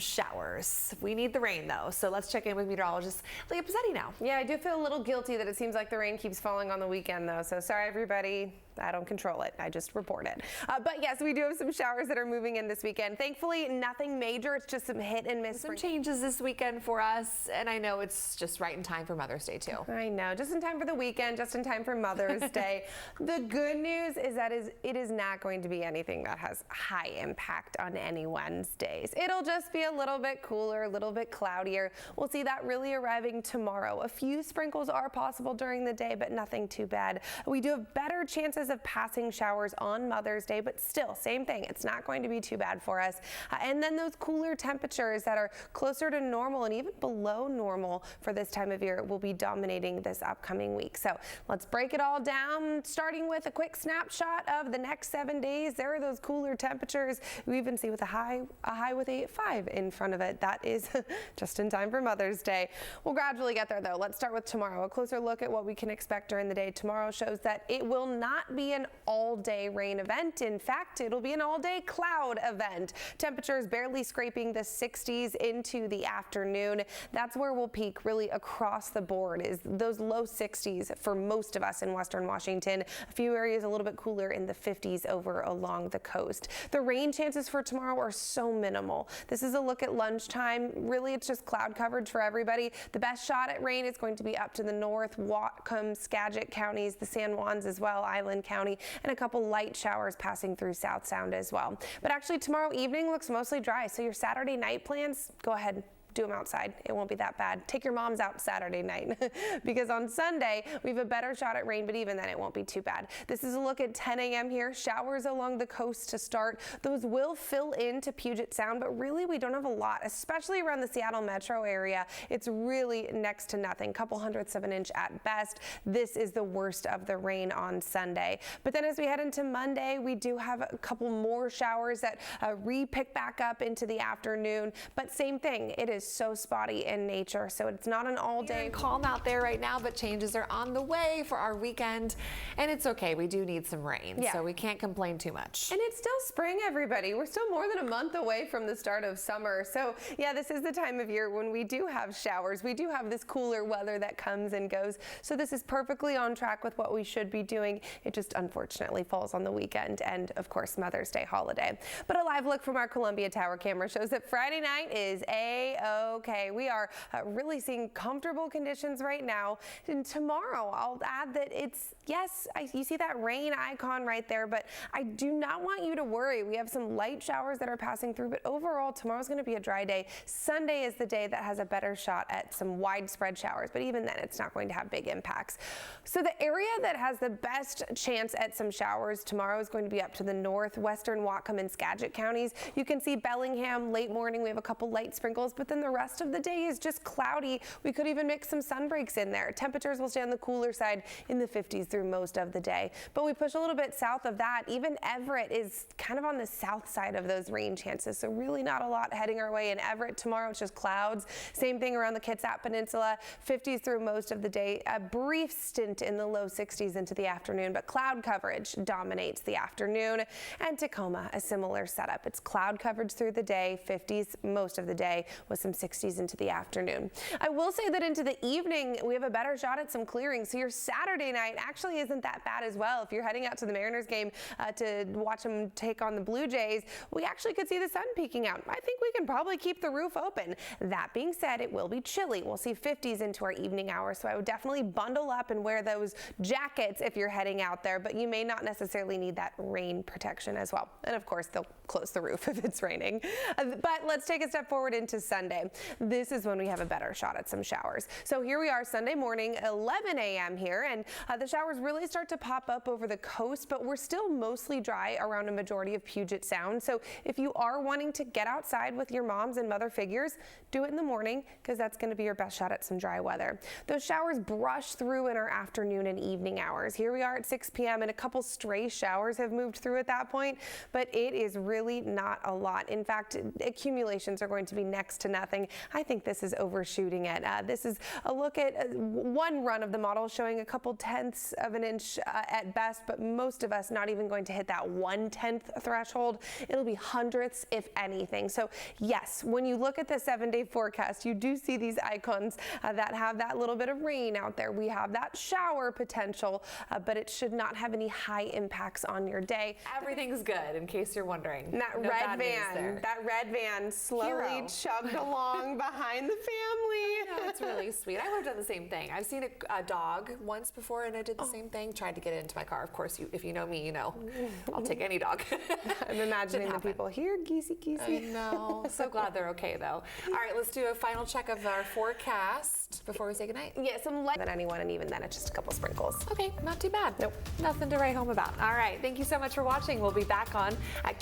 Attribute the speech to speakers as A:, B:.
A: showers. We need the rain though, so let's check in with meteorologist Leah Pezzetti now.
B: Yeah, I do feel a little guilty that it seems like the rain keeps falling on the weekend though, so sorry everybody. I don't control it. I just report it. But yes, we do have some showers that are moving in this weekend. Thankfully, nothing major. It's just some hit and miss.
A: Some changes this weekend for us, and I know it's just right in time for Mother's Day too.
B: I know, just in time for the weekend, just in time for Mother's Day. The good news is that it is not going to be anything that has high impact on anyone's days. It'll just be a little bit cooler, a little bit cloudier. We'll see that really arriving tomorrow. A few sprinkles are possible during the day, but nothing too bad. We do have better chances of passing showers on Mother's Day, but still, same thing. It's not going to be too bad for us. And then those cooler temperatures that are closer to normal and even below normal for this time of year will be dominating this upcoming week. So let's break it all down, starting with a quick snapshot of the next 7 days. There are those cooler temperatures. We even see with a high with a 5 in front of it. That is just in time for Mother's Day. We'll gradually get there though. Let's start with tomorrow. A closer look at what we can expect during the day. Tomorrow shows that it will not be an all-day rain event. In fact, it'll be an all-day cloud event. Temperatures barely scraping the 60s into the afternoon. That's where we'll peak really across the board, is those low 60s for most of us in western Washington. A few areas a little bit cooler in the 50s over along the coast. The rain chances for tomorrow are so minimal. This is a look at lunchtime. Really, it's just cloud coverage for everybody. The best shot at rain is going to be up to the north, Whatcom, Skagit counties, the San Juans as well, Island County, and a couple light showers passing through South Sound as well. But actually tomorrow evening looks mostly dry, so your Saturday night plans, go ahead. Do them outside. It won't be that bad. Take your moms out Saturday night because on Sunday we have a better shot at rain, but even then it won't be too bad. This is a look at 10 a.m. here. Showers along the coast to start. Those will fill into Puget Sound, but really we don't have a lot, especially around the Seattle metro area. It's really next to nothing. Couple hundredths of an inch at best. This is the worst of the rain on Sunday. But then as we head into Monday, we do have a couple more showers that re-pick back up into the afternoon. But same thing. It is so spotty in nature, so it's not an all-day
A: calm out there right now, but changes are on the way for our weekend, and it's okay. We do need some rain, so we can't complain too much.
B: And it's still spring, everybody. We're still more than a month away from the start of summer, so yeah, this is the time of year when we do have showers. We do have this cooler weather that comes and goes, so this is perfectly on track with what we should be doing. It just unfortunately falls on the weekend and of course Mother's Day holiday. But a live look from our Columbia Tower camera shows that Friday night is okay. We are really seeing comfortable conditions right now. And tomorrow, I'll add that it's, yes, you see that rain icon right there, but I do not want you to worry. We have some light showers that are passing through, but overall, tomorrow's going to be a dry day. Sunday is the day that has a better shot at some widespread showers, but even then, it's not going to have big impacts. So the area that has the best chance at some showers tomorrow is going to be up to the north, western Whatcom and Skagit counties. You can see Bellingham, late morning, we have a couple light sprinkles, but then the rest of the day is just cloudy. We could even mix some sun breaks in there. Temperatures will stay on the cooler side in the 50s through most of the day. But we push a little bit south of that. Even Everett is kind of on the south side of those rain chances. So really not a lot heading our way in Everett tomorrow. It's just clouds. Same thing around the Kitsap Peninsula. 50s through most of the day. A brief stint in the low 60s into the afternoon, but cloud coverage dominates the afternoon. And Tacoma, a similar setup. It's cloud coverage through the day, 50s most of the day with some 60s into the afternoon. I will say that into the evening, we have a better shot at some clearing. So your Saturday night actually isn't that bad as well. If you're heading out to the Mariners game to watch them take on the Blue Jays, we actually could see the sun peeking out. I think we can probably keep the roof open. That being said, it will be chilly. We'll see 50s into our evening hours. So I would definitely bundle up and wear those jackets if you're heading out there, but you may not necessarily need that rain protection as well. And of course, they'll close the roof if it's raining. But let's take a step forward into Sunday. This is when we have a better shot at some showers. So here we are Sunday morning, 11 a.m. here, and the showers really start to pop up over the coast, but we're still mostly dry around a majority of Puget Sound. So if you are wanting to get outside with your moms and mother figures, do it in the morning because that's going to be your best shot at some dry weather. Those showers brush through in our afternoon and evening hours. Here we are at 6 p.m. and a couple stray showers have moved through at that point, but it is really not a lot. In fact, accumulations are going to be next to nothing. nothing. I think this is overshooting it. This is a look at one run of the model showing a couple tenths of an inch at best, but most of us not even going to hit that 1/10 threshold. It'll be hundredths if anything. So yes, when you look at the 7-day forecast, you do see these icons that have that little bit of rain out there. We have that shower potential, but it should not have any high impacts on your day.
A: Everything's good, in case you're wondering.
B: And that red van slowly chugged along behind the family.
A: No, it's really sweet. I would have done the same thing. I've seen a dog once before, and I did the same thing. Tried to get it into my car. Of course, if you know me, you know I'll take any dog.
B: I'm imagining the people here, geesey.
A: I know. So glad they're okay, though. All right, let's do a final check of our forecast before we say goodnight.
B: Yeah, some light than anyone, and even then it's just a couple sprinkles.
A: Okay, not too bad.
B: Nope.
A: Nothing to write home about. All right, thank you so much for watching. We'll be back on at